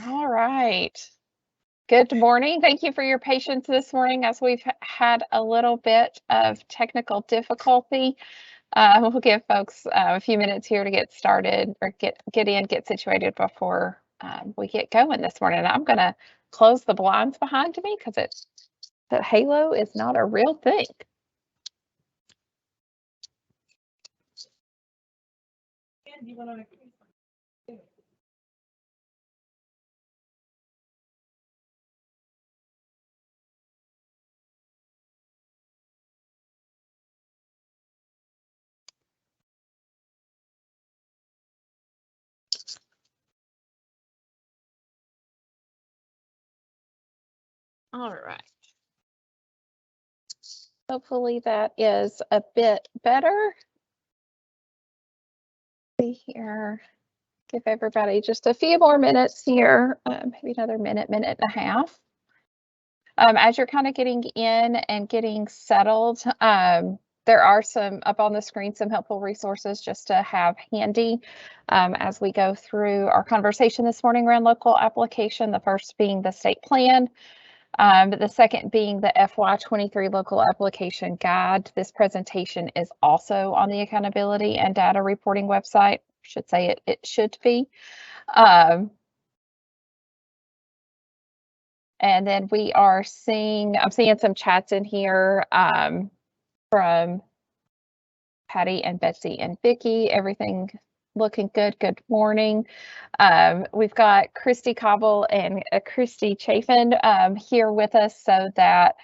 All right. Good morning. Thank you for your patience this morning as we've had a little bit of technical difficulty. We'll give folks a few minutes here to get started or get situated before we get going this morning. I'm going to close the blinds behind me because that halo is not a real thing. All right. Hopefully that is a bit better. See here. Give everybody just a few more minutes here, maybe another minute and a half. As you're kind of getting in and getting settled, there are some up on the screen, some helpful resources just to have handy as we go through our conversation this morning around local application. The first being the state plan, the second being the FY23 local application guide. This presentation is also on the accountability and data reporting website. I should say it should be. And then I'm seeing some chats in here from Patty and Betsy and Vicki. Everything looking good. Good morning. We've got Christy Cobble and Christy Chafin here with us so that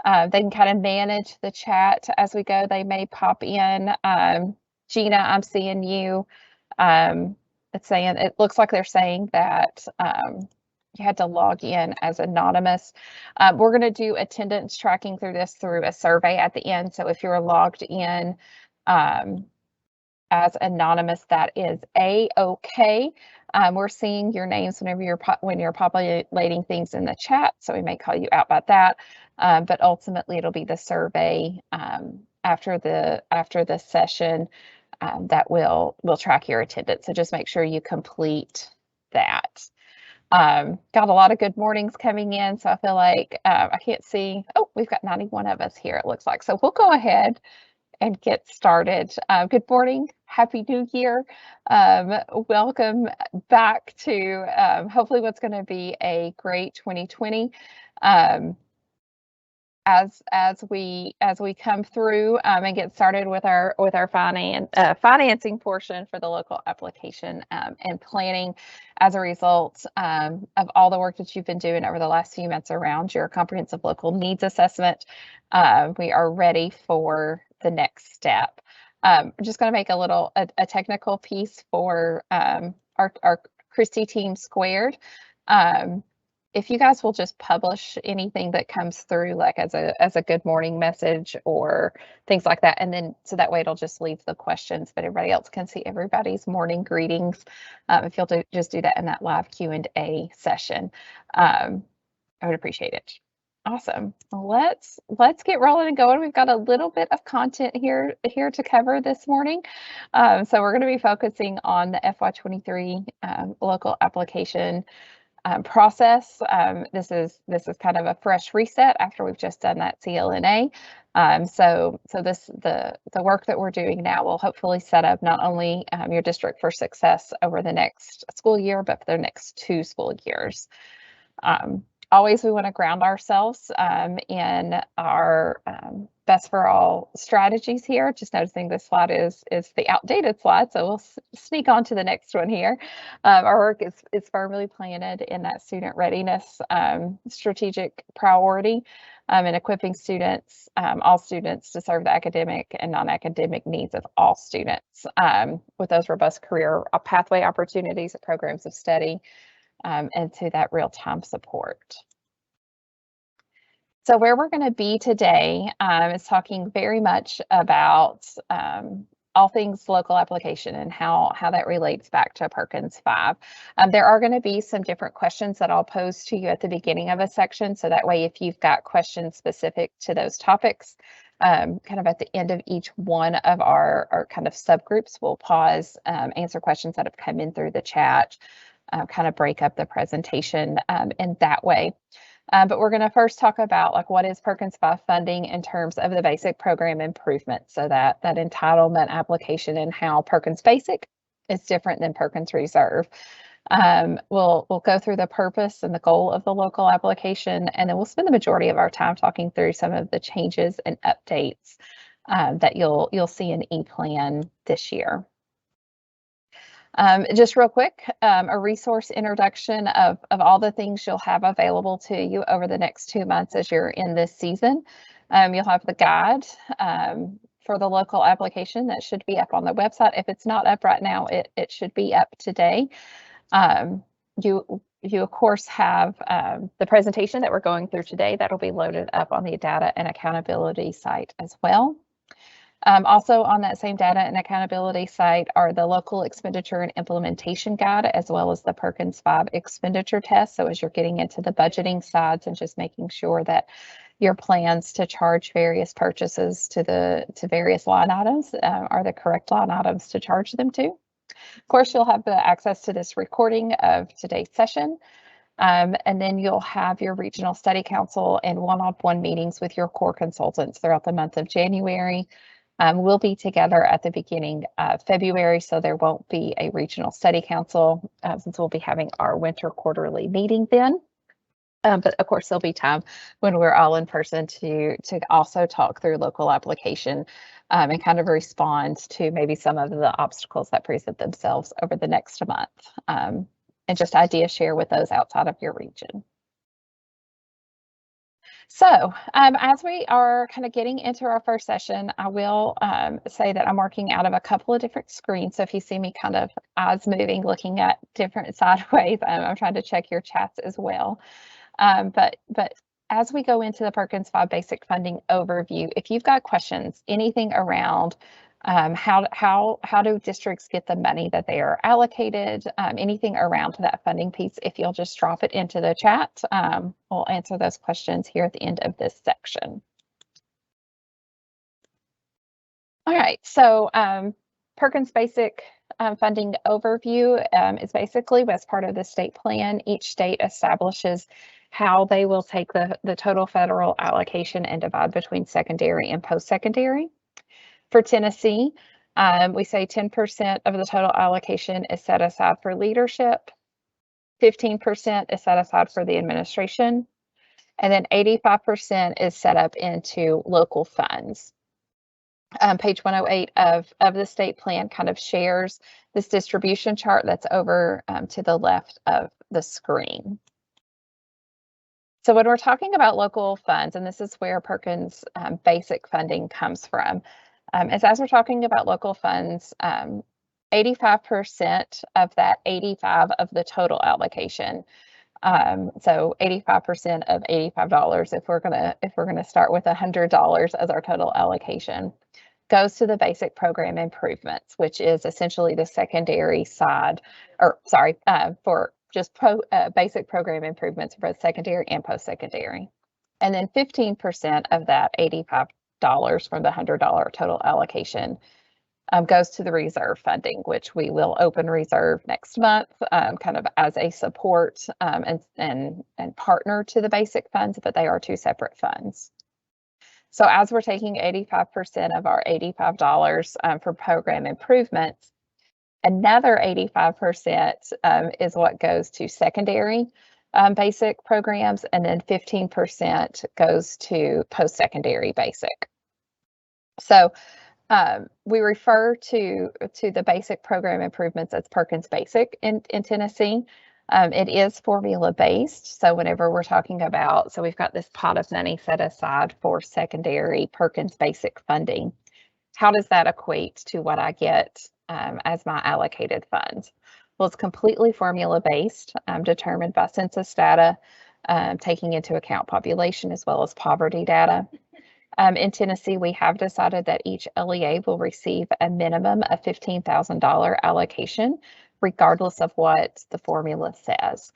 they can kind of manage the chat as we go. They may pop in. Gina, I'm seeing you. It looks like they're saying that you had to log in as anonymous. We're going to do attendance tracking through a survey at the end. So if you're logged in as anonymous, that is A-OK. We're seeing your names when you're populating things in the chat, so we may call you out about that. But ultimately, it'll be the survey after the session that will track your attendance. So just make sure you complete that. Got a lot of good mornings coming in, so I feel like I can't see. Oh, we've got 91 of us here, it looks like. So we'll go ahead and get started. Good morning. Happy New Year. Welcome back to hopefully what's going to be a great 2020. As we come through and get started with our financing portion for the local application and planning as a result of all the work that you've been doing over the last few months around your comprehensive local needs assessment, we are ready for the next step. I'm just going to make a technical piece for our Christie team squared. If you guys will just publish anything that comes through, like as a good morning message or things like that, and then so that way it'll just leave the questions, but everybody else can see everybody's morning greetings. If you'll just do that in that live Q&A session, I would appreciate it. Awesome. Let's get rolling and going. We've got a little bit of content here to cover this morning. So we're going to be focusing on the FY23 local application process. This is kind of a fresh reset after we've just done that CLNA. So the work that we're doing now will hopefully set up not only your district for success over the next school year, but for the next 2 school years. Always we want to ground ourselves in our best for all strategies here. Just noticing this slide is the outdated slide, so we'll sneak on to the next one here. Our work is firmly planted in that student readiness strategic priority and equipping students, all students, to serve the academic and non-academic needs of all students with those robust career pathway opportunities, programs of study, and to that real-time support. So where we're going to be today is talking very much about all things local application and how that relates back to Perkins 5. There are going to be some different questions that I'll pose to you at the beginning of a section, so that way if you've got questions specific to those topics, kind of at the end of each one of our kind of subgroups, we'll pause, answer questions that have come in through the chat. kind of break up the presentation in that way. But we're going to first talk about like what is Perkins 5 funding in terms of the basic program improvement. So that entitlement application and how Perkins Basic is different than Perkins Reserve. We'll go through the purpose and the goal of the local application, and then we'll spend the majority of our time talking through some of the changes and updates that you'll see in ePlan this year. Just real quick, a resource introduction of all the things you'll have available to you over the next 2 months as you're in this season. You'll have the guide for the local application that should be up on the website. If it's not up right now, it should be up today. You of course have the presentation that we're going through today that'll be loaded up on the data and accountability site as well. Also on that same data and accountability site are the local expenditure and implementation guide, as well as the Perkins 5 expenditure test. So as you're getting into the budgeting sides and just making sure that your plans to charge various purchases to various line items are the correct line items to charge them to. Of course, you'll have the access to this recording of today's session. And then you'll have your regional study council and one-on-one meetings with your core consultants throughout the month of January. We'll be together at the beginning of February, so there won't be a regional study council since we'll be having our winter quarterly meeting then. But of course, there'll be time when we're all in person to also talk through local application and kind of respond to maybe some of the obstacles that present themselves over the next month and just ideas share with those outside of your region. So as we are kind of getting into our first session, I will say that I'm working out of a couple of different screens. So if you see me kind of eyes moving, looking at different sideways, I'm trying to check your chats as well. But as we go into the Perkins 5 basic funding overview, if you've got questions, anything around how do districts get the money that they are allocated, anything around that funding piece, if you'll just drop it into the chat, we'll answer those questions here at the end of this section. All right, so Perkins Basic funding overview is basically as part of the state plan. Each state establishes how they will take the total federal allocation and divide between secondary and post-secondary. For Tennessee, we say 10% of the total allocation is set aside for leadership, 15% is set aside for the administration, and then 85% is set up into local funds. Page 108 of the state plan kind of shares this distribution chart that's over to the left of the screen. So when we're talking about local funds, and this is where Perkins basic funding comes from, as we're talking about local funds, 85% of that 85 of the total allocation. So 85% of $85, if we're gonna start with $100 as our total allocation, goes to the basic program improvements, which is essentially the secondary side, or sorry, for just basic program improvements for both secondary and post-secondary. And then 15% of that $85 from the $100 total allocation goes to the reserve funding, which we will open reserve next month, kind of as a support and partner to the basic funds, but they are two separate funds. So as we're taking 85% of our $85 for program improvements, another 85% is what goes to secondary basic programs, and then 15% goes to post-secondary basic. So we refer to the basic program improvements as Perkins Basic in Tennessee. It is formula based. So whenever we're talking about, so we've got this pot of money set aside for secondary Perkins Basic funding. How does that equate to what I get as my allocated funds? Well, it's completely formula based, determined by census data, taking into account population as well as poverty data. In Tennessee, we have decided that each LEA will receive a minimum of $15,000 allocation, regardless of what the formula says.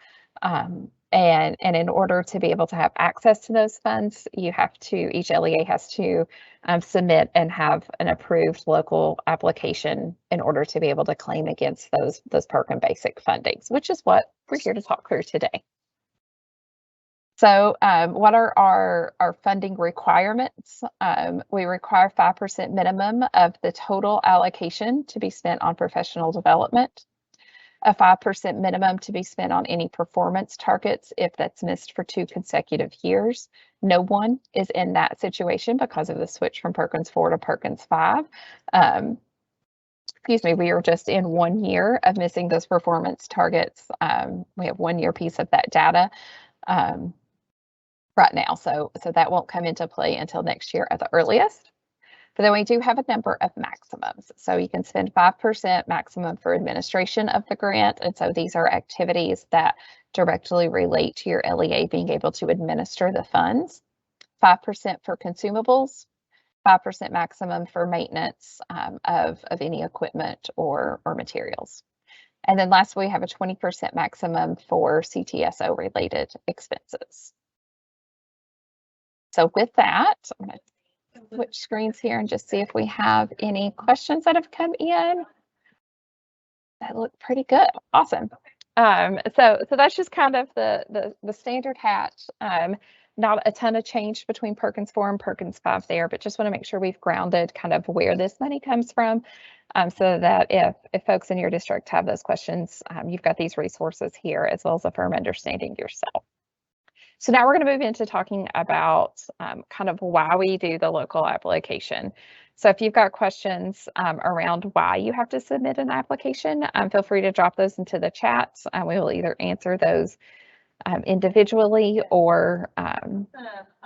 And in order to be able to have access to those funds, each LEA has to submit and have an approved local application in order to be able to claim against those Perkins basic fundings, which is what we're here to talk through today. So what are our funding requirements? We require 5% minimum of the total allocation to be spent on professional development, a 5% minimum to be spent on any performance targets if that's missed for 2 consecutive years. No one is in that situation because of the switch from Perkins 4 to Perkins 5. Excuse me, we are just in 1 year of missing those performance targets. We have 1 year piece of that data right now. So that won't come into play until next year at the earliest. But then we do have a number of maximums. So you can spend 5% maximum for administration of the grant. And so these are activities that directly relate to your LEA being able to administer the funds. 5% for consumables, 5% maximum for maintenance of any equipment or materials. And then lastly, we have a 20% maximum for CTSO related expenses. So with that, I'm going to switch screens here and just see if we have any questions that have come in. That look pretty good. Awesome. So that's just kind of the standard hatch. Not a ton of change between Perkins 4 and Perkins 5 there, but just want to make sure we've grounded kind of where this money comes from, so that if folks in your district have those questions, you've got these resources here as well as a firm understanding yourself. So now we're going to move into talking about kind of why we do the local application. So if you've got questions around why you have to submit an application, feel free to drop those into the chat. We will either answer those individually or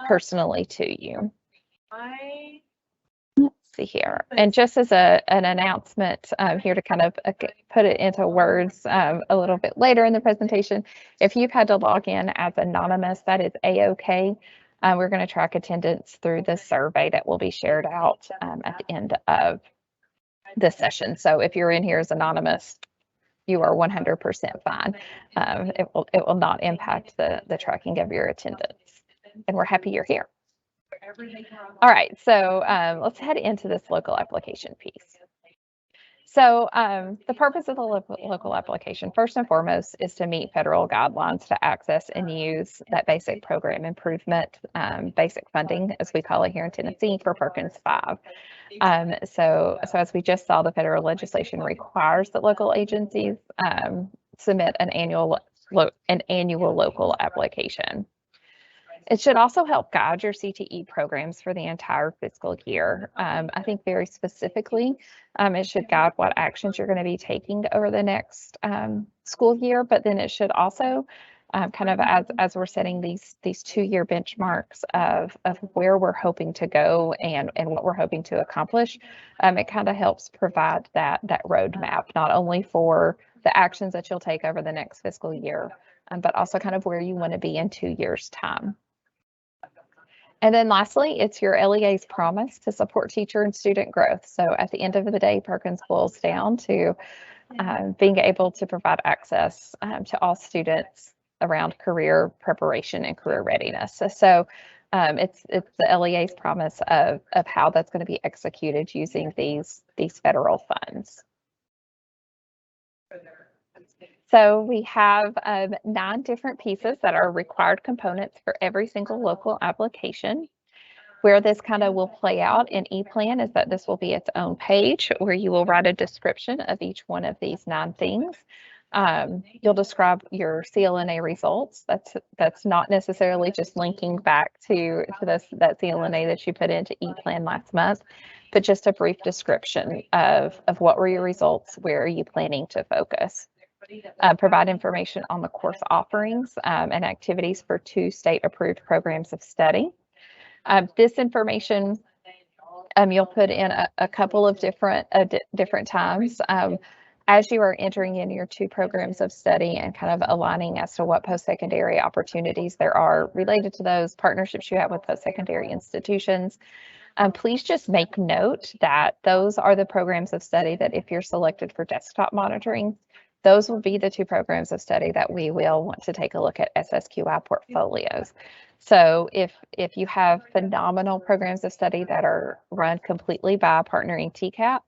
personally to you. Let's see here. And just as an announcement here to kind of put it into words a little bit later in the presentation, if you've had to log in as anonymous, that is A-OK. We're going to track attendance through this survey that will be shared out at the end of this session. So if you're in here as anonymous, you are 100% fine. It will not impact the tracking of your attendance. And we're happy you're here. All right, so let's head into this local application piece. So the purpose of the local application, first and foremost, is to meet federal guidelines to access and use that basic program improvement, basic funding, as we call it here in Tennessee, for Perkins 5. So as we just saw, the federal legislation requires that local agencies submit an annual local application. It should also help guide your CTE programs for the entire fiscal year. I think very specifically, it should guide what actions you're going to be taking over the next school year, but then it should also kind of as we're setting these 2-year benchmarks of where we're hoping to go and what we're hoping to accomplish, it kind of helps provide that roadmap, not only for the actions that you'll take over the next fiscal year, but also kind of where you want to be in 2 years' time. And then lastly, it's your LEA's promise to support teacher and student growth. So at the end of the day, Perkins boils down to being able to provide access to all students around career preparation and career readiness. So it's the LEA's promise of how that's going to be executed using these federal funds. So we have 9 different pieces that are required components for every single local application. Where this kind of will play out in ePlan is that this will be its own page where you will write a description of each one of these 9 things. You'll describe your CLNA results. That's not necessarily just linking back to that CLNA that you put into ePlan last month, but just a brief description of what were your results, where are you planning to focus. Provide information on the course offerings and activities for 2 state-approved programs of study. This information you'll put in a couple of different times as you are entering in your 2 programs of study and kind of aligning as to what post-secondary opportunities there are related to those partnerships you have with post-secondary institutions. Please just make note that those are the programs of study that if you're selected for desktop monitoring, those will be the two programs of study that we will want to take a look at SSQI portfolios. So if you have phenomenal programs of study that are run completely by partnering TCAP,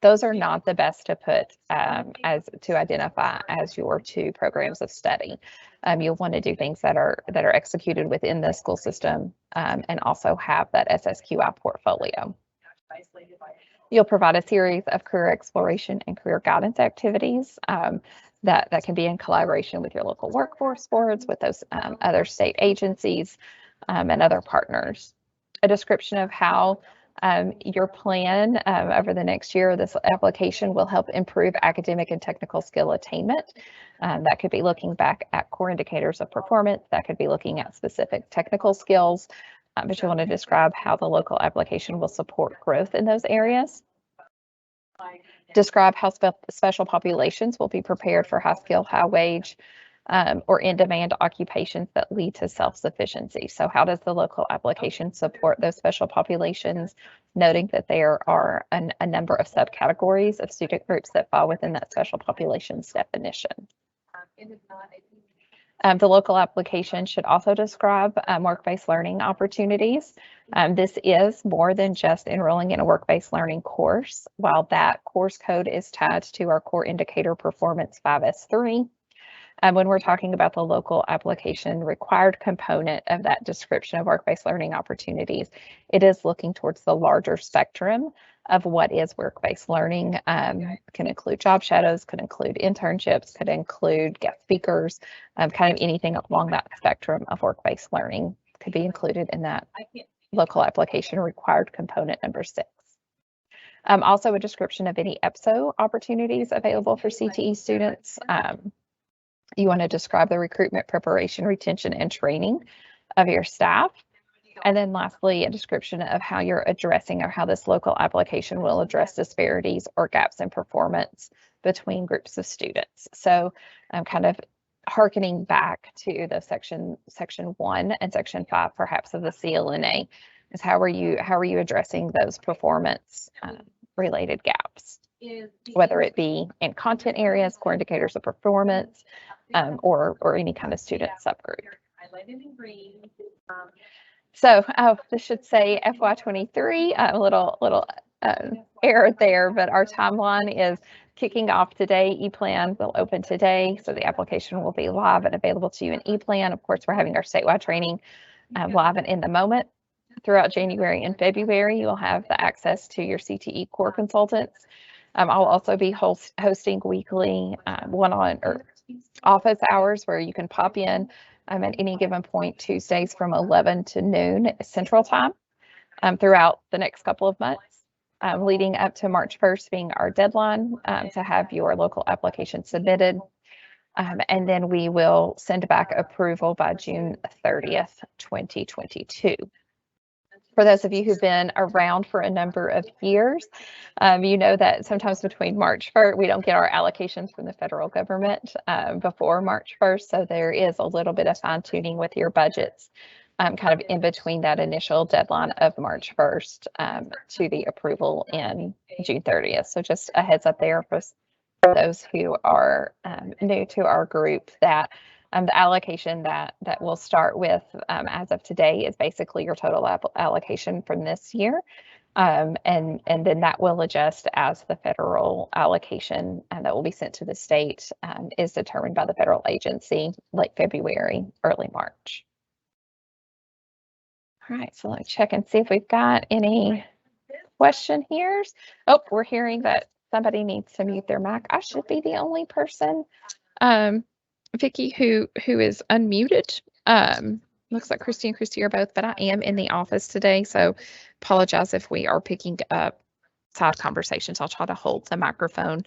those are not the best to put to identify as your two programs of study. You'll want to do things that are executed within the school system and also have that SSQI portfolio. You'll provide a series of career exploration and career guidance activities that can be in collaboration with your local workforce boards, with those other state agencies and other partners. A description of how your plan over the next year, this application will help improve academic and technical skill attainment. That could be looking back at core indicators of performance. That could be looking at specific technical skills, but you want to describe how the local application will support growth in those areas. Describe how special populations will be prepared for high skill, high wage, or in-demand occupations that lead to self-sufficiency. So how does the local application support those special populations, noting that there are a number of subcategories of student groups that fall within that special populations definition. The local application should also describe work-based learning opportunities. This is more than just enrolling in a work-based learning course. While that course code is tied to our core indicator performance 5S3, when we're talking about the local application required component of that description of work-based learning opportunities, it is looking towards the larger spectrum of what is work-based learning. Can include job shadows, could include internships, could include guest speakers, kind of anything along that spectrum of work-based learning could be included in that local application required component number 6. Also a description of any EPSO opportunities available for CTE students. You want to describe the recruitment, preparation, retention, and training of your staff. And then lastly, a description of how you're addressing or how this local application will address disparities or gaps in performance between groups of students. So I'm kind of hearkening back to the section 1 and section 5, perhaps, of the CLNA, is how are you addressing those performance related gaps, whether it be in content areas, core indicators of performance, or any kind of student subgroup. So this should say FY23, a little error there, but our timeline is kicking off today. ePlan will open today, so the application will be live and available to you in ePlan. Of course, we're having our statewide training live and in the moment. Throughout January and February, you'll have the access to your CTE core consultants. I'll also be hosting weekly one-on or office hours where you can pop in at any given point Tuesdays from 11 to noon Central Time throughout the next couple of months, leading up to March 1st being our deadline to have your local application submitted. And then we will send back approval by June 30th, 2022. For those of you who've been around for a number of years, you know that sometimes between March 1st, we don't get our allocations from the federal government before March 1st. So there is a little bit of fine tuning with your budgets kind of in between that initial deadline of March 1st to the approval in June 30th. So just a heads up there for those who are new to our group that the allocation that we'll start with as of today is basically your total allocation from this year. And then that will adjust as the federal allocation that will be sent to the state is determined by the federal agency late February, early March. All right, so let me check and see if we've got any question here. Oh, we're hearing that somebody needs to mute their mic. I should be the only person, Vicki, who is unmuted. Looks like Christy and Christy are both, but I am in the office today, so apologize if we are picking up side conversations. I'll try to hold the microphone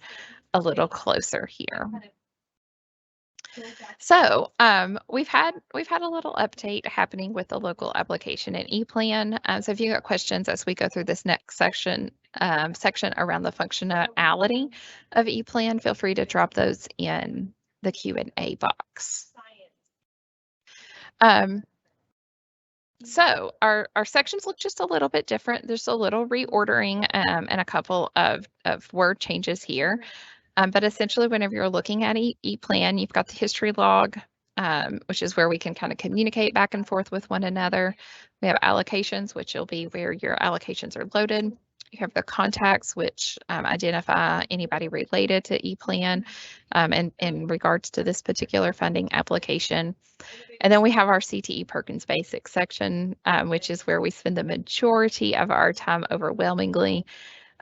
a little closer here. So we've had a little update happening with the local application and ePlan. So if you got questions as we go through this next section around the functionality of ePlan, feel free to drop those in the Q&A box. So our sections look just a little bit different. There's a little reordering and a couple of word changes here. But essentially, whenever you're looking at e-plan, you've got the history log, which is where we can kind of communicate back and forth with one another. We have allocations, which will be where your allocations are loaded. You have the contacts, which identify anybody related to e-plan and in regards to this particular funding application. And then we have our CTE Perkins Basics section, which is where we spend the majority of our time overwhelmingly.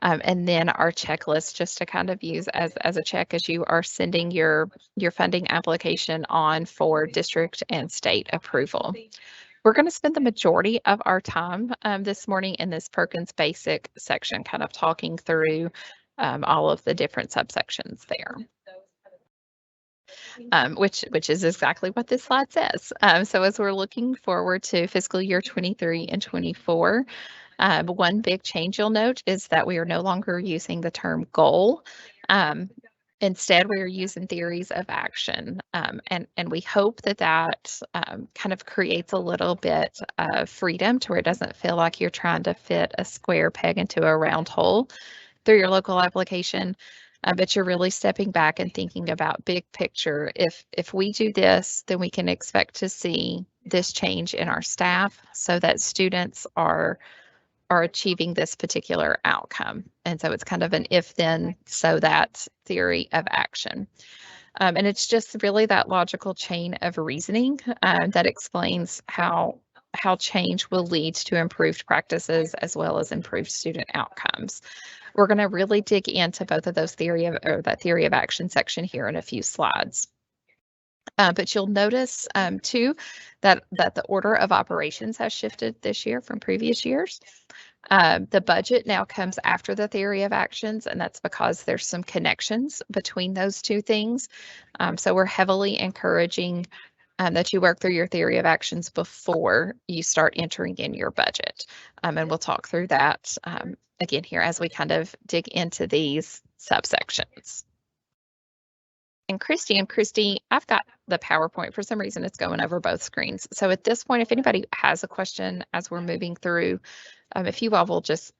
And then our checklist, just to kind of use as a check as you are sending your funding application on for district and state approval. We're going to spend the majority of our time this morning in this Perkins Basic section, kind of talking through all of the different subsections there. Which is exactly what this slide says. So as we're looking forward to fiscal year 23 and 24, one big change you'll note is that we are no longer using the term goal. Instead, we are using theories of action. And we hope that kind of creates a little bit of freedom to where it doesn't feel like you're trying to fit a square peg into a round hole through your local application. But you're really stepping back and thinking about big picture. If we do this, then we can expect to see this change in our staff so that students are achieving this particular outcome. And so it's kind of an if then so that theory of action. And it's just really that logical chain of reasoning that explains how change will lead to improved practices as well as improved student outcomes. We're going to really dig into both of those that theory of action section here in a few slides. But you'll notice too that the order of operations has shifted this year from previous years. The budget now comes after the theory of actions, and that's because there's some connections between those two things. So we're heavily encouraging that you work through your theory of actions before you start entering in your budget. And we'll talk through that again here as we kind of dig into these subsections. And Christy, I've got the PowerPoint. For some reason, it's going over both screens. So at this point, if anybody has a question as we're moving through, if you all will just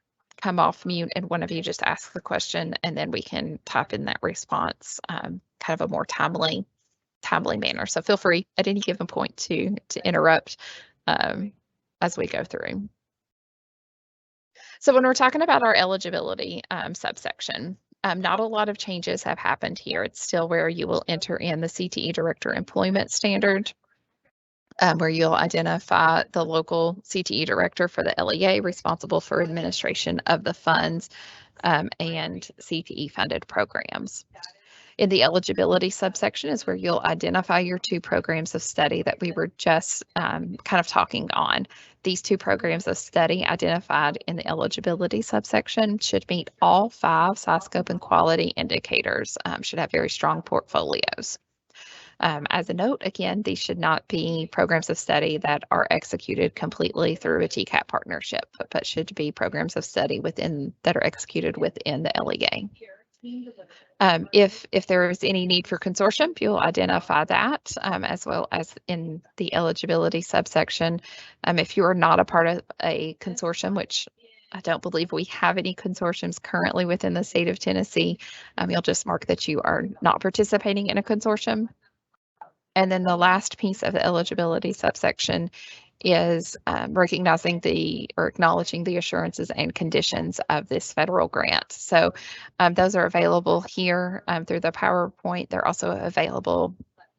come off mute and one of you just ask the question, and then we can type in that response, kind of a more timely manner. So feel free at any given point to interrupt as we go through. So when we're talking about our eligibility subsection, not a lot of changes have happened here. It's still where you will enter in the CTE Director Employment Standard, where you'll identify the local CTE Director for the LEA responsible for administration of the funds and CTE funded programs. In the eligibility subsection is where you'll identify your two programs of study that we were just kind of talking on. These two programs of study identified in the eligibility subsection should meet all 5 size, scope, and quality indicators, should have very strong portfolios. As a note, again, these should not be programs of study that are executed completely through a TCAP partnership, but should be programs of study that are executed within the LEA. If there is any need for consortium, you'll identify that as well as in the eligibility subsection. If you are not a part of a consortium, which I don't believe we have any consortiums currently within the state of Tennessee, you'll just mark that you are not participating in a consortium. And then the last piece of the eligibility subsection is recognizing or acknowledging the assurances and conditions of this federal grant. So those are available here through the PowerPoint. They're also available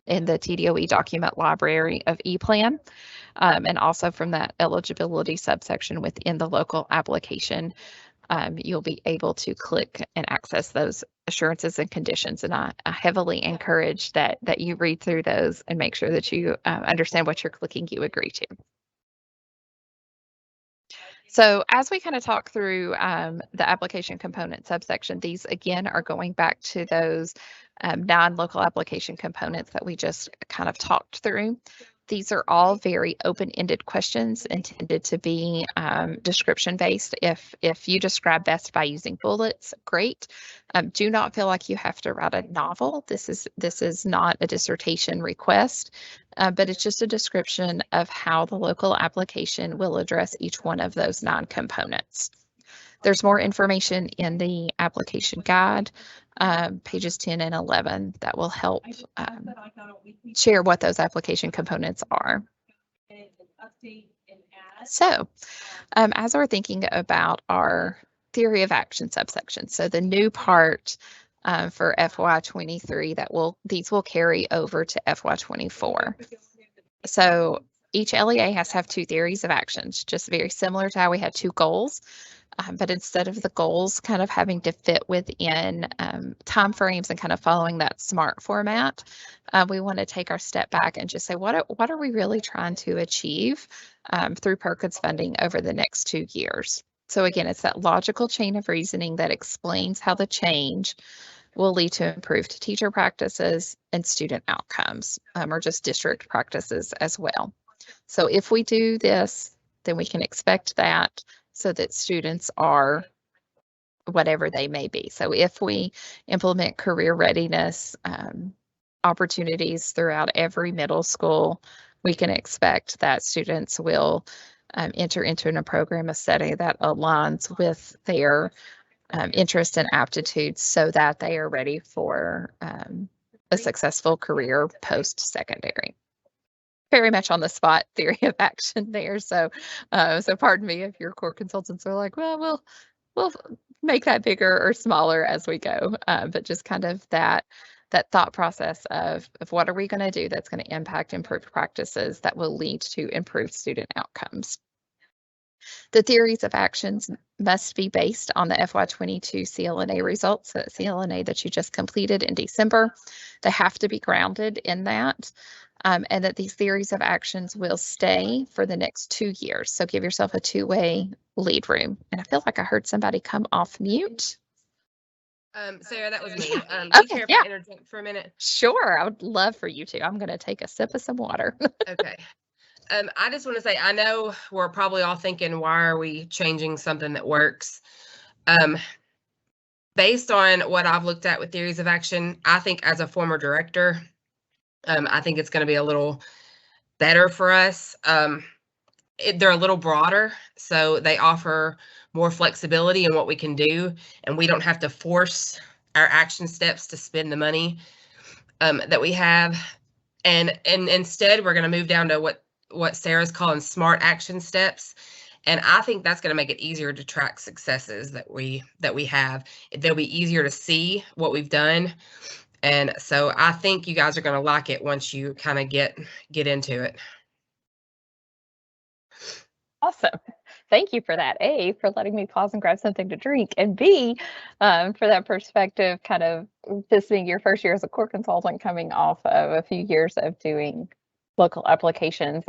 in the TDOE document library of ePlan, and also from that eligibility subsection within the local application. You'll be able to click and access those assurances and conditions. And I heavily encourage that you read through those and make sure that you understand what you're clicking you agree to. So as we kind of talk through the application component subsection, these again are going back to those 9 local application components that we just kind of talked through. These are all very open-ended questions intended to be description-based. If you describe best by using bullets, great. Do not feel like you have to write a novel. This is not a dissertation request, but it's just a description of how the local application will address each one of those 9 components. There's more information in the application guide, pages 10 and 11, that will help share what those application components are. So, as we're thinking about our theory of action subsection, so the new part for FY23 these will carry over to FY24. So each LEA has to have 2 theories of actions, just very similar to how we had 2 goals. But instead of the goals kind of having to fit within time frames and kind of following that SMART format, we want to take our step back and just say, what are we really trying to achieve through Perkins funding over the next 2 years? So again, it's that logical chain of reasoning that explains how the change will lead to improved teacher practices and student outcomes, or just district practices as well. So if we do this, then we can expect that, so that students are whatever they may be. So if we implement career readiness opportunities throughout every middle school, we can expect that students will enter into a program, a study that aligns with their interests and aptitudes, so that they are ready for a successful career post-secondary. Very much on the spot theory of action there. So pardon me if your core consultants are like, well, we'll make that bigger or smaller as we go. But just kind of that thought process of what are we going to do that's going to impact improved practices that will lead to improved student outcomes. The theories of actions must be based on the FY22 CLNA results, the CLNA that you just completed in December. They have to be grounded in that, and that these theories of actions will stay for the next 2 years. So give yourself a 2-way lead room. And I feel like I heard somebody come off mute. Sarah, that was me. Do you care if I interject for a minute? Sure, I would love for you to. I'm going to take a sip of some water. Okay. I just want to say, I know we're probably all thinking, why are we changing something that works? Based on what I've looked at with theories of action, I think as a former director, I think it's going to be a little better for us. They're a little broader, so they offer more flexibility in what we can do, and we don't have to force our action steps to spend the money that we have. And instead, we're going to move down to what Sarah's calling SMART action steps. And I think that's going to make it easier to track successes that we have. They'll be easier to see what we've done. And so I think you guys are going to like it once you kind of get into it. Awesome. Thank you for that. A, for letting me pause and grab something to drink, and B, for that perspective, kind of this being your first year as a core consultant, coming off of a few years of doing local applications.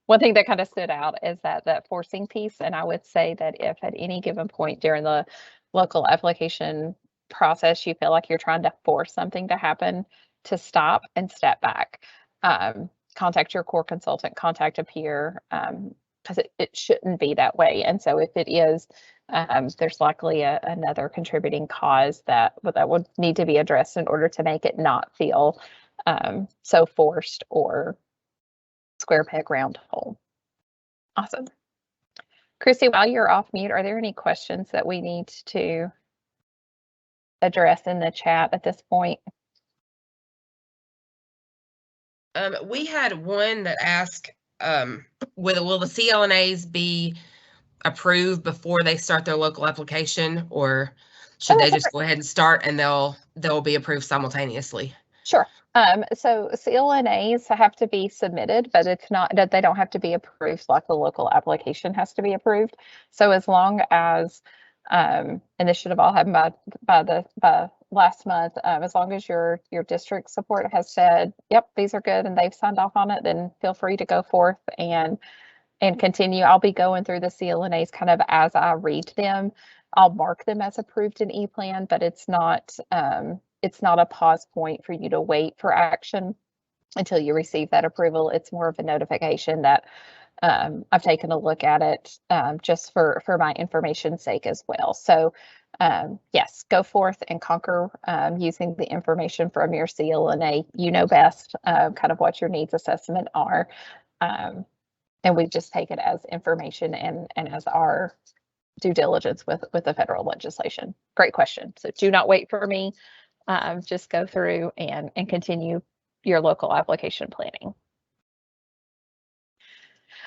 One thing that kind of stood out is that forcing piece. And I would say that if at any given point during the local application process, you feel like you're trying to force something to happen, to stop and step back. Contact your core consultant, contact a peer, because it shouldn't be that way. And so if it is, there's likely another contributing cause that would need to be addressed in order to make it not feel so forced or square peg round hole. Awesome. Chrissy, while you're off mute, are there any questions that we need to address in the chat at this point? We had one that asked, will the CLNAs be approved before they start their local application, or should they just go ahead and start and they'll be approved simultaneously? Sure. So CLNAs have to be submitted, but it's not that they don't have to be approved like the local application has to be approved. So as long as, and this should have all happened by last month, as long as your district support has said, yep, these are good, and they've signed off on it, then feel free to go forth and continue. I'll be going through the CLNAs kind of as I read them. I'll mark them as approved in ePlan, but it's not a pause point for you to wait for action until you receive that approval. It's more of a notification that I've taken a look at it, just for my information's sake as well. So yes, go forth and conquer using the information from your CLNA. You know best kind of what your needs assessment are. And we just take it as information and as our due diligence with the federal legislation? Great question. So do not wait for me. Just go through and continue your local application planning.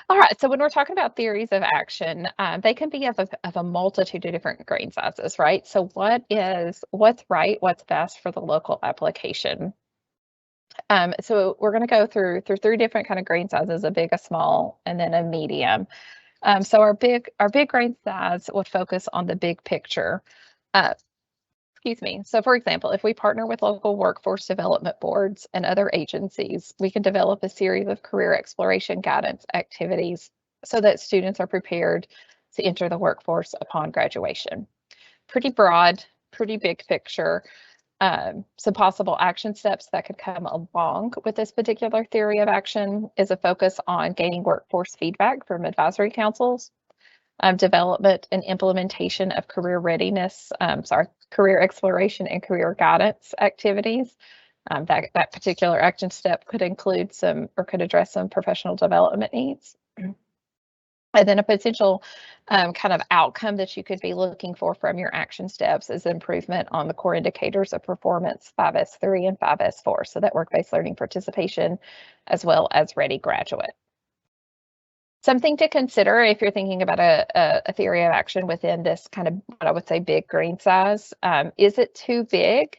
All right, so when we're talking about theories of action, they can be of a multitude of different grain sizes, right? So what's right, what's best for the local application? So we're going to go through 3 different kind of grain sizes: a big, a small, and then a medium. So our big grain size would focus on the big picture. Excuse me. So for example, if we partner with local workforce development boards and other agencies, we can develop a series of career exploration guidance activities so that students are prepared to enter the workforce upon graduation. Pretty broad, pretty big picture. Some possible action steps that could come along with this particular theory of action is a focus on gaining workforce feedback from advisory councils, development and implementation of career readiness, career exploration and career guidance activities. That particular action step could include could address some professional development needs. And then a potential kind of outcome that you could be looking for from your action steps is improvement on the core indicators of performance 5S3 and 5S4, so that work-based learning participation, as well as ready graduate. Something to consider if you're thinking about a theory of action within this kind of, what I would say, big grain size. Is it too big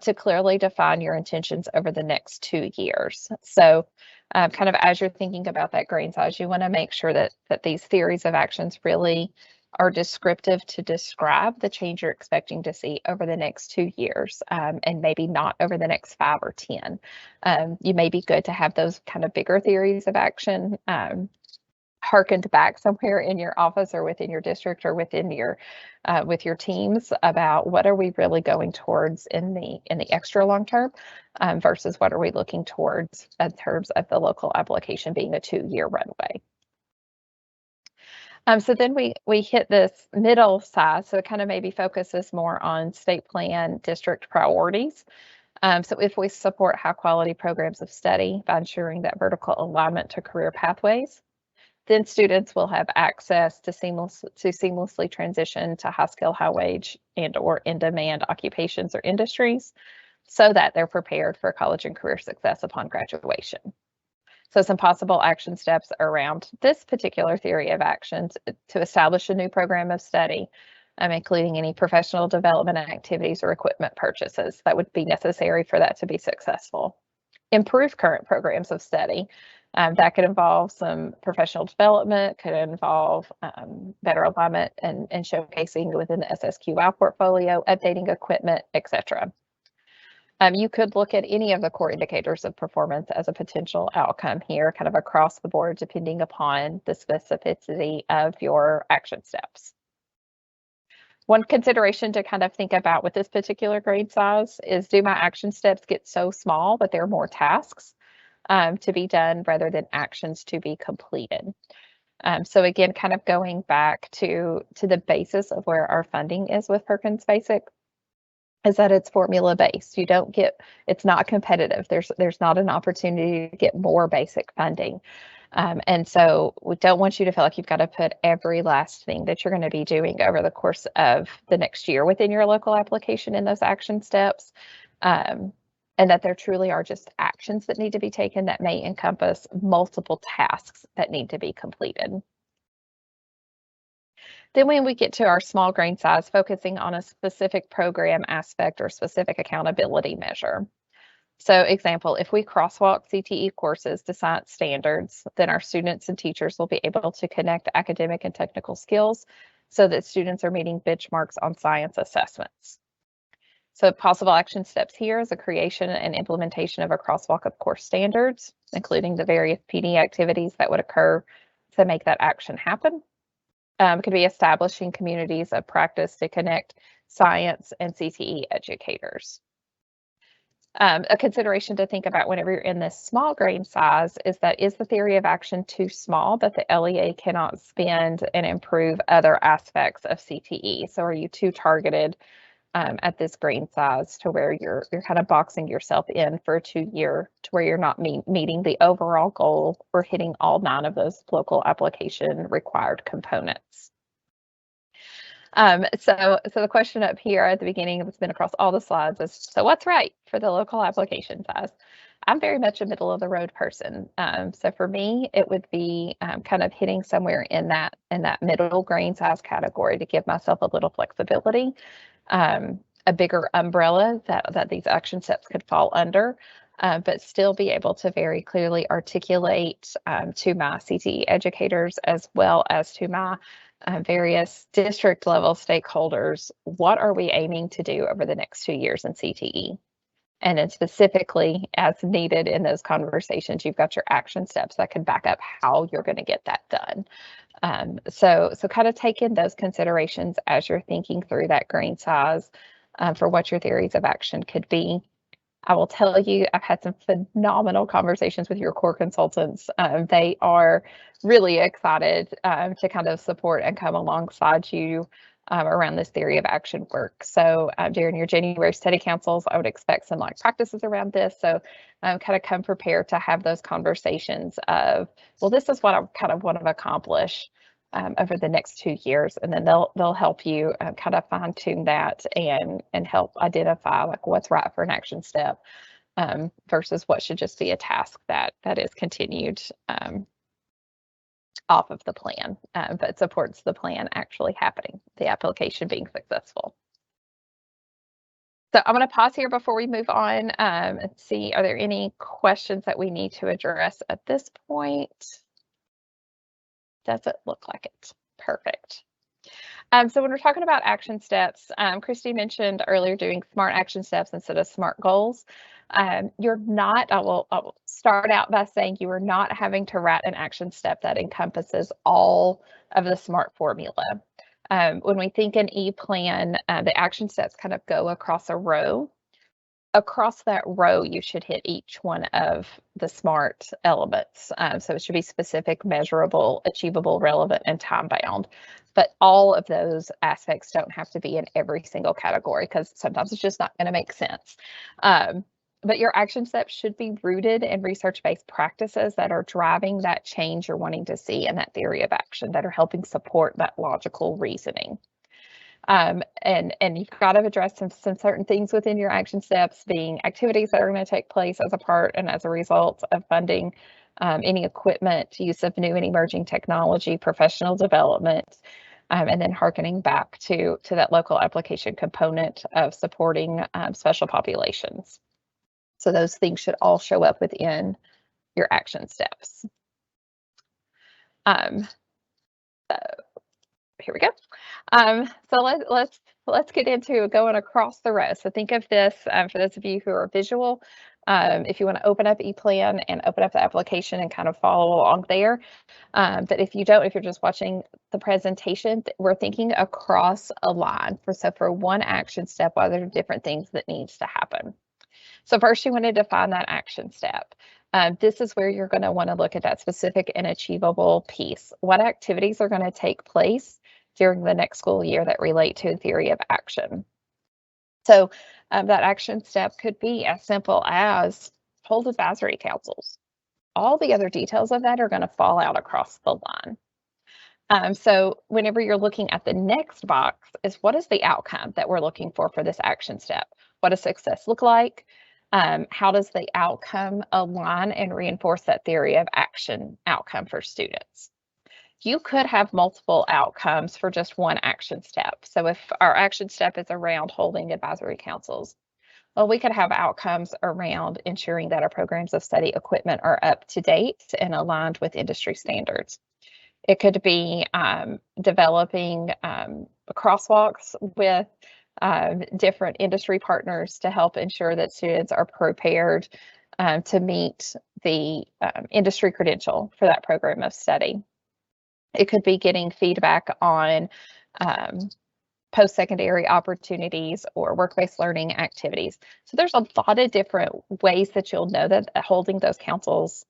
to clearly define your intentions over the next 2 years? So kind of as you're thinking about that grain size, you want to make sure that these theories of actions really are descriptive to describe the change you're expecting to see over the next 2 years, and maybe not over the next 5 or 10. You may be good to have those kind of bigger theories of action harkened back somewhere in your office or within your district or within your with your teams about what are we really going towards in the extra long term, versus what are we looking towards in terms of the local application being a 2-year runway. So then we hit this middle size, so it kind of maybe focuses more on state plan district priorities. So if we support high quality programs of study by ensuring that vertical alignment to career pathways, then students will have access to seamlessly transition to high skill, high wage, and or in-demand occupations or industries so that they're prepared for college and career success upon graduation. So some possible action steps around this particular theory of actions: to establish a new program of study, including any professional development activities or equipment purchases that would be necessary for that to be successful. Improve current programs of study. That could involve some professional development, could involve better alignment and showcasing within the SSQI portfolio, updating equipment, etc. You could look at any of the core indicators of performance as a potential outcome here, kind of across the board, depending upon the specificity of your action steps. One consideration to kind of think about with this particular grade size is, do my action steps get so small that there are more tasks to be done rather than actions to be completed? So again, kind of going back to the basis of where our funding is with Perkins Basic, is that it's formula based. You don't get, it's not competitive. There's not an opportunity to get more basic funding. And so we don't want you to feel like you've got to put every last thing that you're going to be doing over the course of the next year within your local application in those action steps. And that there truly are just actions that need to be taken that may encompass multiple tasks that need to be completed. Then when we get to our small grain size, focusing on a specific program aspect or specific accountability measure. So example, if we crosswalk CTE courses to science standards, then our students and teachers will be able to connect academic and technical skills so that students are meeting benchmarks on science assessments. So possible action steps here is the creation and implementation of a crosswalk of course standards, including the various PD activities that would occur to make that action happen. Could be establishing communities of practice to connect science and CTE educators. A consideration to think about whenever you're in this small grain size is that, is the theory of action too small that the LEA cannot spend and improve other aspects of CTE? So are you too targeted at this grain size to where you're kind of boxing yourself in for a 2-year, to where you're not meeting the overall goal or hitting all 9 of those local application required components? So the question up here at the beginning that's been across all the slides is, so what's right for the local application size? I'm very much a middle of the road person. So for me, it would be kind of hitting somewhere in that middle grain size category to give myself a little flexibility, a bigger umbrella that these action steps could fall under, but still be able to very clearly articulate to my CTE educators as well as to my various district level stakeholders, what are we aiming to do over the next 2 years in CTE? And then specifically as needed in those conversations, you've got your action steps that can back up how you're going to get that done. So kind of take in those considerations as you're thinking through that grain size for what your theories of action could be. I will tell you, I've had some phenomenal conversations with your core consultants. They are really excited to kind of support and come alongside you around this theory of action work. So during your January study councils, I would expect some like practices around this. So kind of come prepared to have those conversations of, well, this is what I kind of want to accomplish over the next 2 years, and then they'll help you kind of fine tune that and help identify like what's right for an action step versus what should just be a task that is continued off of the plan, but supports the plan actually happening, the application being successful. So I'm going to pause here before we move on and see, are there any questions that we need to address at this point? Does it look like it? Perfect. So when we're talking about action steps, Christy mentioned earlier doing SMART action steps instead of SMART goals. You're not, I will start out by saying you are not having to write an action step that encompasses all of the SMART formula. When we think an E-plan, the action steps kind of go across a row. Across that row, you should hit each one of the SMART elements. So it should be specific, measurable, achievable, relevant, and time-bound. But all of those aspects don't have to be in every single category because sometimes it's just not going to make sense. But your action steps should be rooted in research-based practices that are driving that change you're wanting to see in that theory of action, that are helping support that logical reasoning. And you've got to address some certain things within your action steps, being activities that are going to take place as a part and as a result of funding, any equipment, use of new and emerging technology, professional development, and then harkening back to that local application component of supporting special populations. So those things should all show up within your action steps. So here we go. So let's get into going across the row. So think of this for those of you who are visual. If you want to open up ePlan and open up the application and kind of follow along there. But if you don't, if you're just watching the presentation, we're thinking across a line. For one action step, what are the different things that needs to happen? So first you want to define that action step. This is where you're going to want to look at that specific and achievable piece. What activities are going to take place during the next school year that relate to a theory of action? So that action step could be as simple as hold advisory councils. All the other details of that are going to fall out across the line. So whenever you're looking at the next box is what is the outcome that we're looking for this action step? What does success look like? How does the outcome align and reinforce that theory of action outcome for students? You could have multiple outcomes for just one action step. So if our action step is around holding advisory councils, well, we could have outcomes around ensuring that our programs of study equipment are up to date and aligned with industry standards. It could be developing crosswalks with different industry partners to help ensure that students are prepared to meet the industry credential for that program of study. It could be getting feedback on post-secondary opportunities or work-based learning activities. So there's a lot of different ways that you'll know that holding those councils,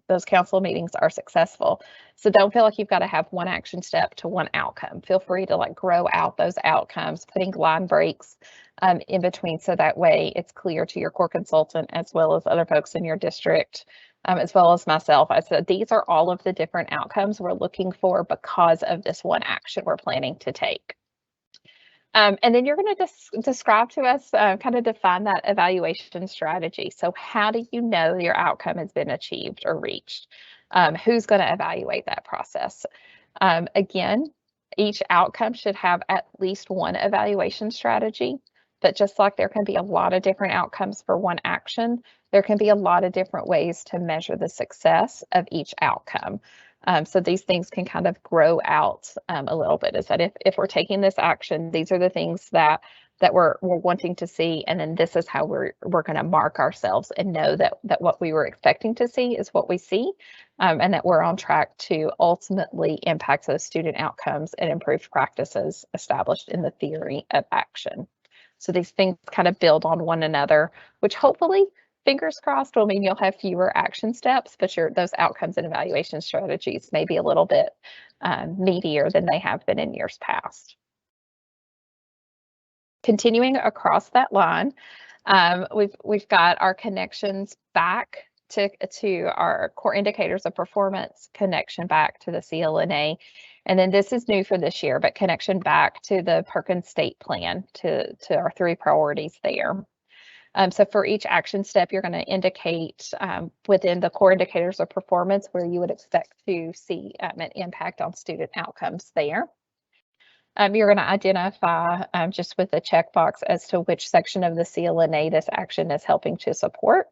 those council meetings are successful. So don't feel like you've got to have one action step to one outcome. Feel free to grow out those outcomes, putting line breaks in between so that way it's clear to your core consultant as well as other folks in your district, as well as myself. I said these are all of the different outcomes we're looking for because of this one action we're planning to take. And then you're going to describe to us, kind of define that evaluation strategy. So how do you know your outcome has been achieved or reached? Who's going to evaluate that process? Again, each outcome should have at least one evaluation strategy, but just like there can be a lot of different outcomes for one action, there can be a lot of different ways to measure the success of each outcome. So these things can kind of grow out a little bit. Is that if we're taking this action, these are the things that we're wanting to see, and then this is how we're going to mark ourselves and know that what we were expecting to see is what we see, and that we're on track to ultimately impact those student outcomes and improved practices established in the theory of action. So these things kind of build on one another, which hopefully, fingers crossed, will mean you'll have fewer action steps, but those outcomes and evaluation strategies may be a little bit meatier than they have been in years past. Continuing across that line, we've got our connections back to our core indicators of performance, connection back to the CLNA, and then this is new for this year, but connection back to the Perkins state plan, to our 3 priorities there. So for each action step, you're going to indicate within the core indicators of performance where you would expect to see an impact on student outcomes there. You're going to identify just with a checkbox as to which section of the CLNA this action is helping to support,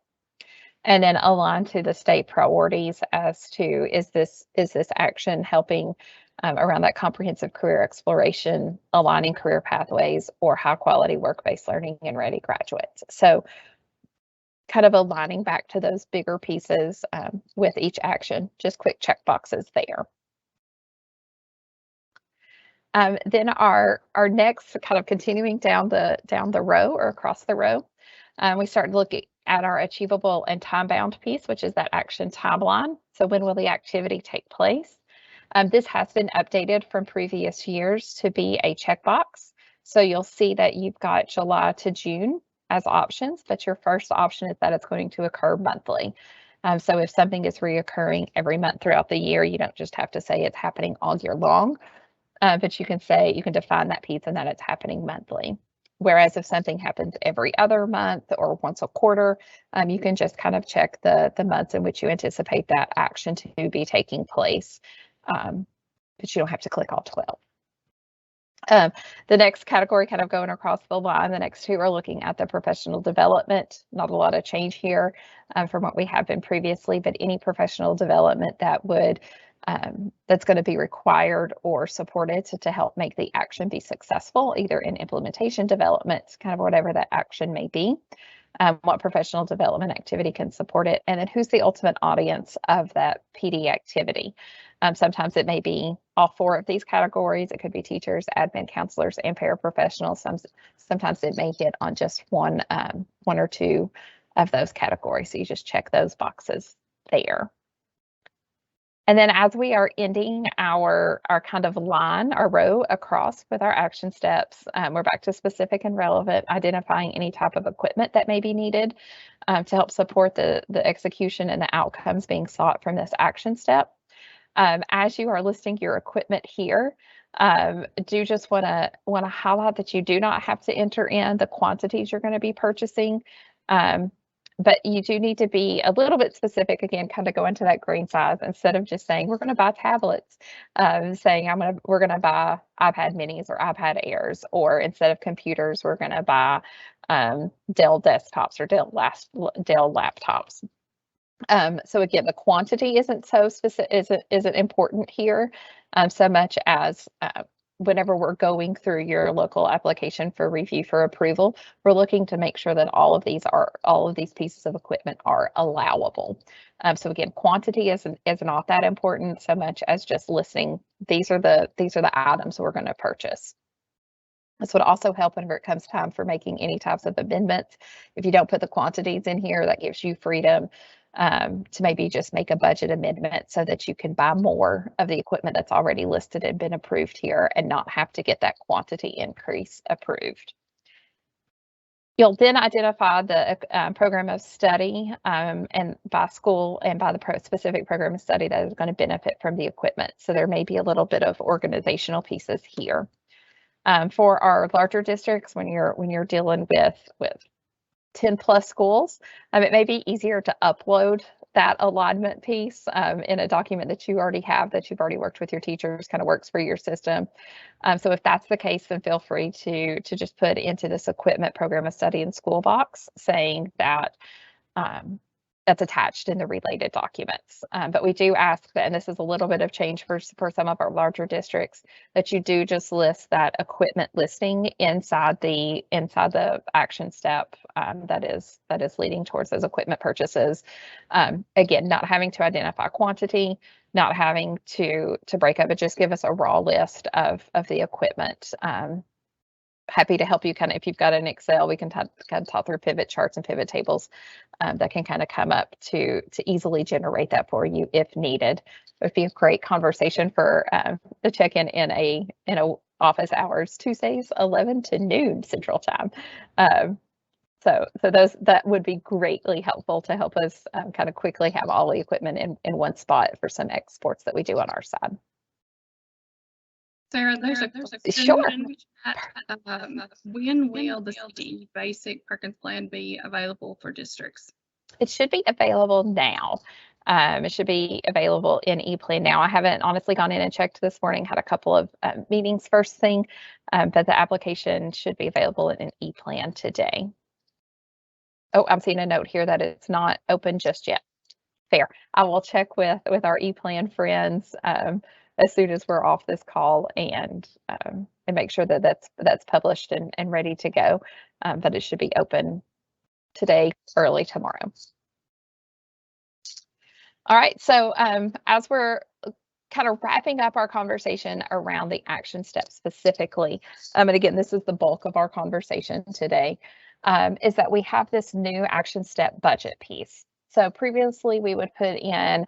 and then align to the state priorities as to is this action helping around that comprehensive career exploration, aligning career pathways, or high quality work-based learning and ready graduates. So kind of aligning back to those bigger pieces with each action, just quick check boxes there. Then our next, kind of continuing down the row or across the row, we start looking at our achievable and time-bound piece, which is that action timeline. So when will the activity take place? This has been updated from previous years to be a checkbox. So you'll see that you've got July to June as options, but your first option is that it's going to occur monthly. So if something is reoccurring every month throughout the year, you don't just have to say it's happening all year long, but you can define that piece and that it's happening monthly. Whereas if something happens every other month or once a quarter, you can just kind of check the months in which you anticipate that action to be taking place, but you don't have to click all 12. The next category, kind of going across the line, the next 2 are looking at the professional development. Not a lot of change here from what we have been previously, but any professional development that would that's going to be required or supported to help make the action be successful, either in implementation development, kind of whatever that action may be, what professional development activity can support it, and then who's the ultimate audience of that PD activity. Sometimes it may be all 4 of these categories. It could be teachers, admin, counselors, and paraprofessionals. Sometimes it may hit on just one or 2 of those categories. So you just check those boxes there. And then as we are ending our kind of line, our row across with our action steps, we're back to specific and relevant, identifying any type of equipment that may be needed to help support the execution and the outcomes being sought from this action step. As you are listing your equipment here, do just want to highlight that you do not have to enter in the quantities you're going to be purchasing. But you do need to be a little bit specific, again, kind of go into that green size instead of just saying we're going to buy tablets, saying we're going to buy iPad minis or iPad Airs, or instead of computers, we're going to buy Dell desktops or Dell laptops. So again, the quantity isn't so specific, isn't important here so much as whenever we're going through your local application for review for approval, we're looking to make sure that all of these pieces of equipment are allowable. So again, quantity is not that important so much as just listing these are the items we're going to purchase. This would also help whenever it comes time for making any types of amendments. If you don't put the quantities in here, that gives you freedom to maybe just make a budget amendment so that you can buy more of the equipment that's already listed and been approved here and not have to get that quantity increase approved. You'll then identify the program of study and by school and by the specific program of study that is going to benefit from the equipment. So there may be a little bit of organizational pieces here. For our larger districts, when you're dealing with 10 plus schools, it may be easier to upload that alignment piece in a document that you already have, that you've already worked with your teachers, kind of works for your system. So if that's the case, then feel free to just put into this equipment program of study and school box saying that that's attached in the related documents. But we do ask that, and this is a little bit of change for some of our larger districts, that you do just list that equipment listing inside the action step that is leading towards those equipment purchases. Again, not having to identify quantity, not having to break up, but just give us a raw list of the equipment. Happy to help you kind of, if you've got an Excel, we can kind of talk through pivot charts and pivot tables that can kind of come up to easily generate that for you if needed. It would be a great conversation for the check-in in a office hours, Tuesdays, 11 to noon Central Time. So that would be greatly helpful to help us kind of quickly have all the equipment in one spot for some exports that we do on our side. Sarah, there's a question. Sure. When will the CTE basic Perkins plan be available for districts? It should be available now. It should be available in ePlan now. I haven't honestly gone in and checked this morning, had a couple of meetings first thing, but the application should be available in an ePlan today. Oh, I'm seeing a note here that it's not open just yet. Fair. I will check with our ePlan friends as soon as we're off this call and make sure that that's published and ready to go. But it should be open today, early tomorrow. All right, so as we're kind of wrapping up our conversation around the action steps specifically, and again, this is the bulk of our conversation today, is that we have this new action step budget piece. So previously we would put in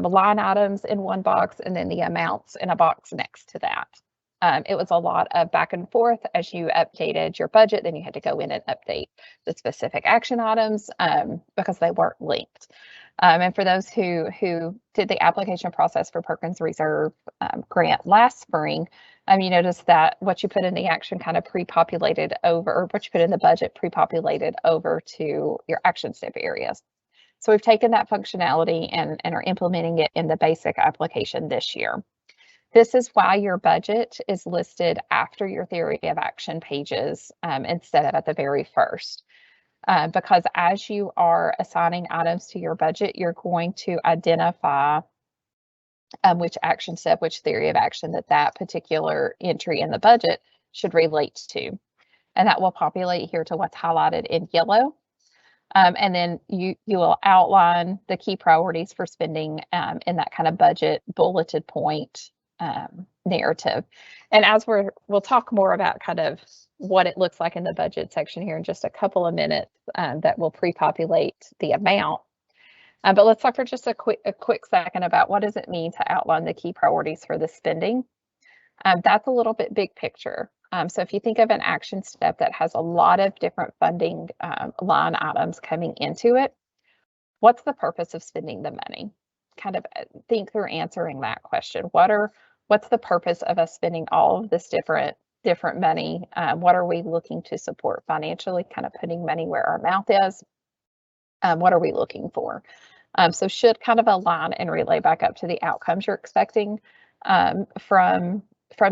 line items in one box and then the amounts in a box next to that. It was a lot of back and forth as you updated your budget, then you had to go in and update the specific action items because they weren't linked. And for those who did the application process for Perkins Reserve grant last spring, you notice that what you put in the action kind of pre-populated over, or what you put in the budget pre-populated over to your action step areas. So we've taken that functionality and are implementing it in the basic application this year. This is why your budget is listed after your theory of action pages instead of at the very first. Because as you are assigning items to your budget, you're going to identify which action step, which theory of action that particular entry in the budget should relate to. And that will populate here to what's highlighted in yellow. And then you will outline the key priorities for spending in that kind of budget bulleted point narrative. And as we'll talk more about kind of what it looks like in the budget section here in just a couple of minutes that will pre-populate the amount. But let's talk for just a quick second about what does it mean to outline the key priorities for the spending. That's a little bit big picture. So if you think of an action step that has a lot of different funding line items coming into it, what's the purpose of spending the money? Kind of think through answering that question. What's the purpose of us spending all of this different money? What are we looking to support financially? Kind of putting money where our mouth is. What are we looking for? So should kind of align and relay back up to the outcomes you're expecting from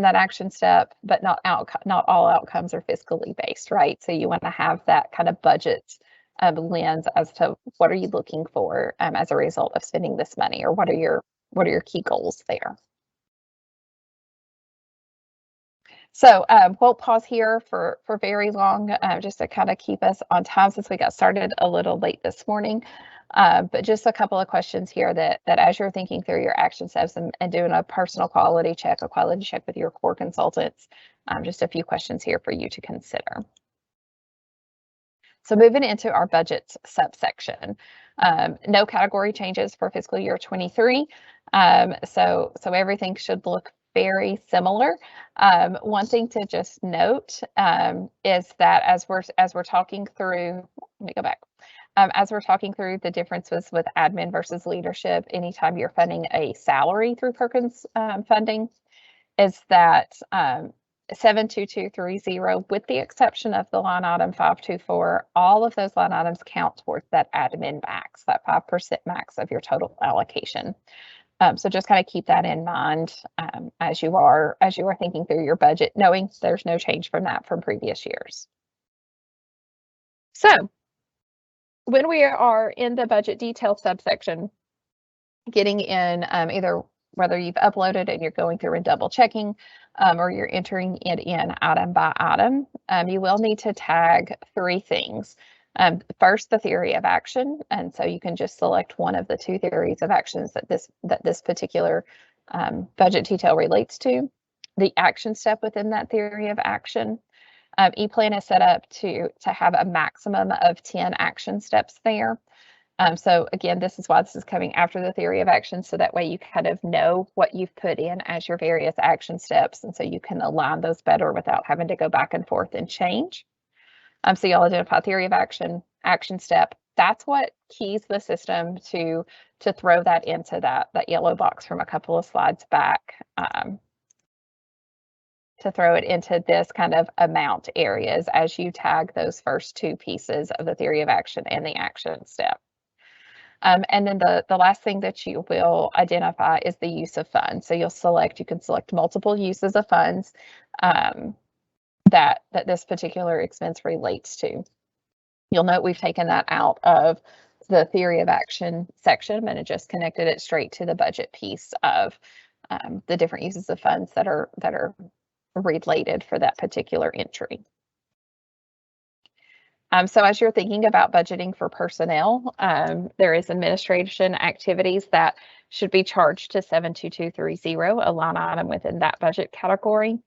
that action step, but not all outcomes are fiscally based, right? So you want to have that kind of budget lens as to what are you looking for as a result of spending this money, or what are your key goals there. So we'll pause here for very long, just to kind of keep us on time since we got started a little late this morning. But just a couple of questions here that as you're thinking through your action steps and doing a personal quality check, with your core consultants, just a few questions here for you to consider. So moving into our budget subsection, no category changes for fiscal year 23. So everything should look very similar. One thing to just note is that as we're talking through, let me go back. As we're talking through the differences with admin versus leadership, anytime you're funding a salary through Perkins funding, is that 72230, with the exception of the line item 524, all of those line items count towards that admin max, that 5% max of your total allocation. So just kind of keep that in mind as you are thinking through your budget, knowing there's no change from that from previous years. So when we are in the budget detail subsection, getting in either whether you've uploaded and you're going through and double checking, or you're entering it in item by item, you will need to tag 3 things. First, the theory of action, and so you can just select one of the 2 theories of actions that this particular budget detail relates to. The action step within that theory of action. ePlan is set up to have a maximum of 10 action steps there. So again, this is why this is coming after the theory of action, so that way you kind of know what you've put in as your various action steps, and so you can align those better without having to go back and forth and change. So you'll identify theory of action, action step. That's what keys the system to throw that into that yellow box from a couple of slides back, to throw it into this kind of amount areas as you tag those first 2 pieces of the theory of action and the action step. And then the last thing that you will identify is the use of funds. So you can select multiple uses of funds that this particular expense relates to. You'll note we've taken that out of the theory of action section and it just connected it straight to the budget piece of the different uses of funds that are related for that particular entry. So as you're thinking about budgeting for personnel, there is administration activities that should be charged to 72230, a line item within that budget category.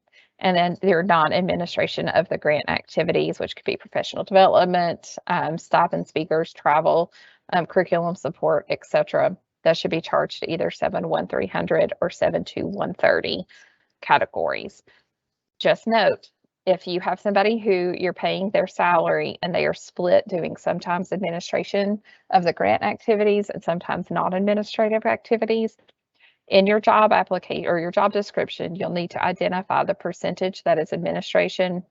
And then there are non-administration of the grant activities, which could be professional development, stipend speakers, travel, curriculum support, etc. That should be charged to either 71300 or 72130 categories. Just note, if you have somebody who you're paying their salary and they are split doing sometimes administration of the grant activities and sometimes non-administrative activities, in your job application or your job description, you'll need to identify the percentage that is administration,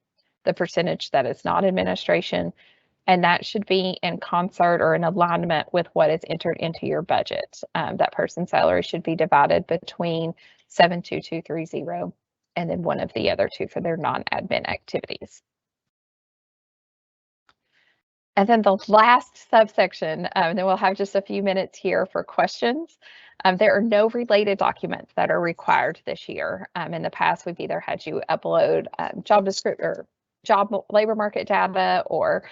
the percentage that is not administration, and that should be in concert or in alignment with what is entered into your budget. That person's salary should be divided between 72230 and then one of the other 2 for their non-admin activities. And then the last subsection, then we'll have just a few minutes here for questions. There are no related documents that are required this year. In the past, we've either had you upload job description or job labor market data or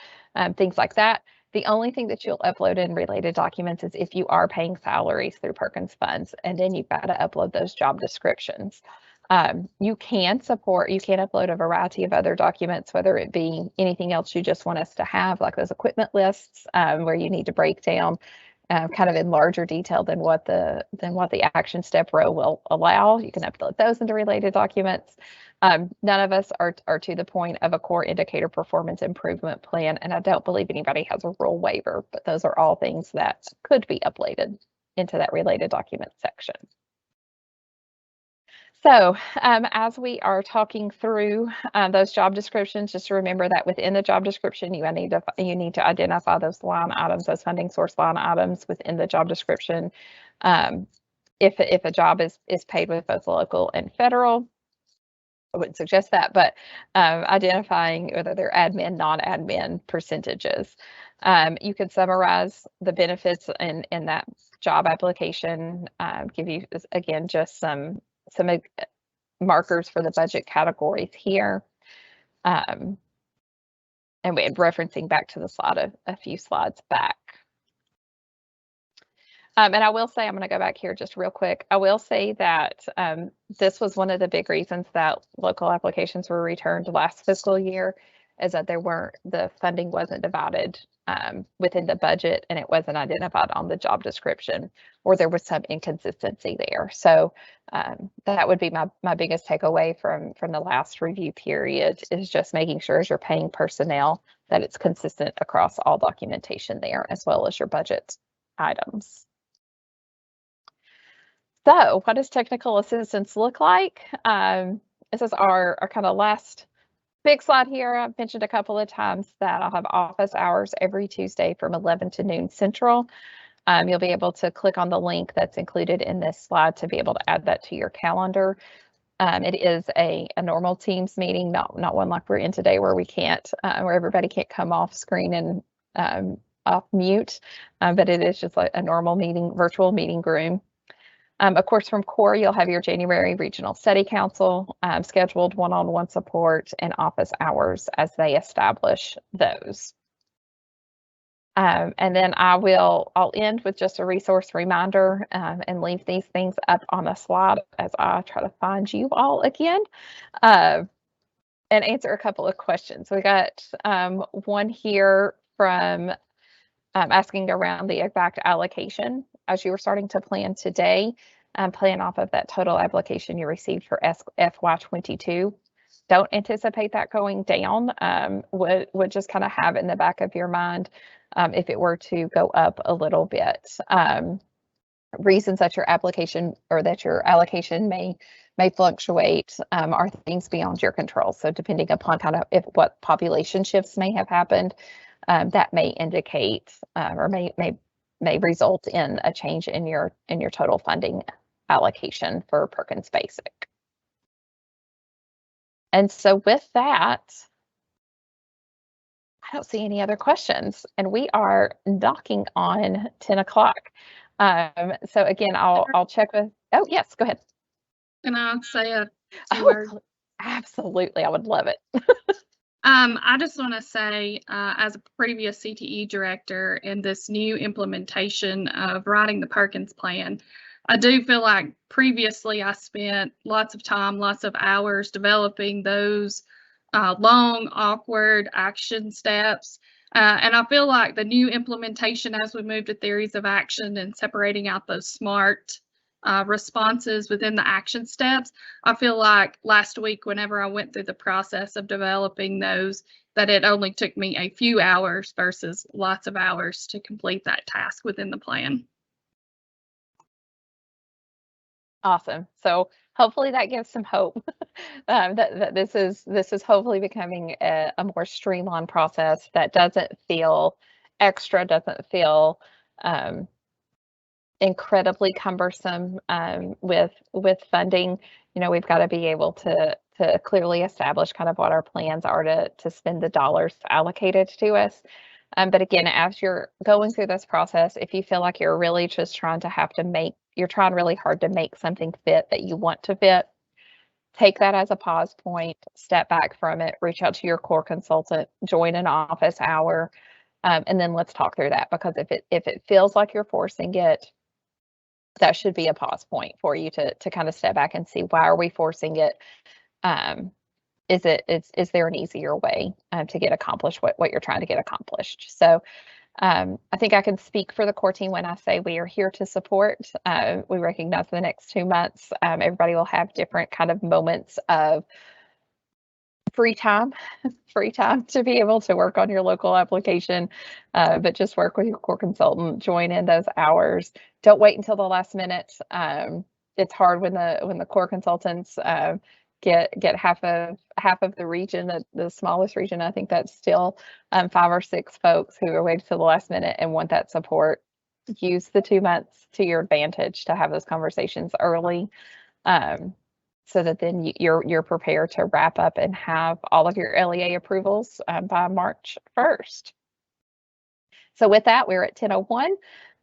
things like that. The only thing that you'll upload in related documents is if you are paying salaries through Perkins funds, and then you've got to upload those job descriptions. You can upload a variety of other documents, whether it be anything else you just want us to have, like those equipment lists, where you need to break down kind of in larger detail than what the action step row will allow. You can upload those into related documents. None of us are to the point of a core indicator performance improvement plan, and I don't believe anybody has a rule waiver, but those are all things that could be uploaded into that related document section. So as we are talking through those job descriptions, just remember that within the job description, you need to identify those line items, those funding source line items within the job description. If a job is paid with both local and federal, I wouldn't suggest that, but identifying whether they're admin, non-admin percentages. You can summarize the benefits in that job application, give you, again, just some markers for the budget categories here. And we're referencing back to the slide a few slides back. And I will say, I'm going to go back here just real quick. I will say that this was one of the big reasons that local applications were returned last fiscal year, is that the funding wasn't divided within the budget, and it wasn't identified on the job description, or there was some inconsistency there. So that would be my biggest takeaway from the last review period, is just making sure as you're paying personnel that it's consistent across all documentation there, as well as your budget items. So what does technical assistance look like? This is our kind of last big slide here. I've mentioned a couple of times that I'll have office hours every Tuesday from 11 to noon Central. You'll be able to click on the link that's included in this slide to be able to add that to your calendar. It is a normal Teams meeting, not one like we're in today where we can't, where everybody can't come off screen and off mute, but it is just like a normal meeting, virtual meeting room. Of course, from CORE, you'll have your January Regional Study Council, scheduled one-on-one support and office hours as they establish those. And then I'll end with just a resource reminder and leave these things up on the slide as I try to find you all again and answer a couple of questions. We got one here from asking around the exact allocation as you were starting to plan today, plan off of that total application you received for FY22. Don't anticipate that going down. Would just kind of have in the back of your mind if it were to go up a little bit. Reasons that your application or that your allocation may fluctuate are things beyond your control. So depending upon kind of what population shifts may have happened, that may indicate or may result in a change in your total funding allocation for Perkins Basic. And so with that, I don't see any other questions, and we are knocking on 10 o'clock. So again, I'll check with, oh yes, go ahead. Can I say a few words? Absolutely, I would love it. I just want to say, as a previous CTE director in this new implementation of writing the Perkins plan, I do feel like previously I spent lots of time, lots of hours developing those long, awkward action steps. And I feel like the new implementation as we move to theories of action and separating out those SMART responses within the action steps, I feel like last week, whenever I went through the process of developing those, that it only took me a few hours versus lots of hours to complete that task within the plan. Awesome. So hopefully that gives some hope that this is hopefully becoming a more streamlined process that doesn't feel extra, doesn't feel incredibly cumbersome with funding. You know, we've got to be able to clearly establish kind of what our plans are to spend the dollars allocated to us. But again, as you're going through this process, if you feel like you're really just trying really hard to make something fit that you want to fit, take that as a pause point, step back from it, reach out to your core consultant, join an office hour, and then let's talk through that. Because if it feels like you're forcing it, that should be a pause point for you to kind of step back and see, why are we forcing it? Is there an easier way to get accomplished what you're trying to get accomplished? So I think I can speak for the core team when I say we are here to support. We recognize the next 2 months, everybody will have different kind of moments of free time to be able to work on your local application, but just work with your core consultant, join in those hours. Don't wait until the last minute. It's hard when the core consultants get half of the region, the smallest region. I think that's still 5 or 6 folks who are waiting till the last minute and want that support. Use the 2 months to your advantage to have those conversations early, so that then you're prepared to wrap up and have all of your LEA approvals by March 1st. So with that, we're at 10:01.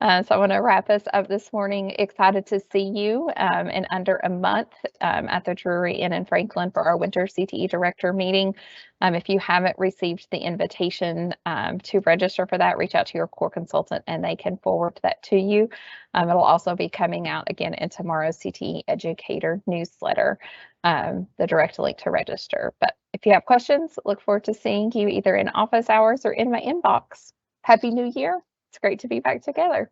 So I want to wrap us up this morning. Excited to see you in under a month at the Drury Inn in Franklin for our winter CTE director meeting. If you haven't received the invitation to register for that, reach out to your core consultant and they can forward that to you. It'll also be coming out again in tomorrow's CTE educator newsletter, the direct link to register. But if you have questions, look forward to seeing you either in office hours or in my inbox. Happy New Year. It's great to be back together.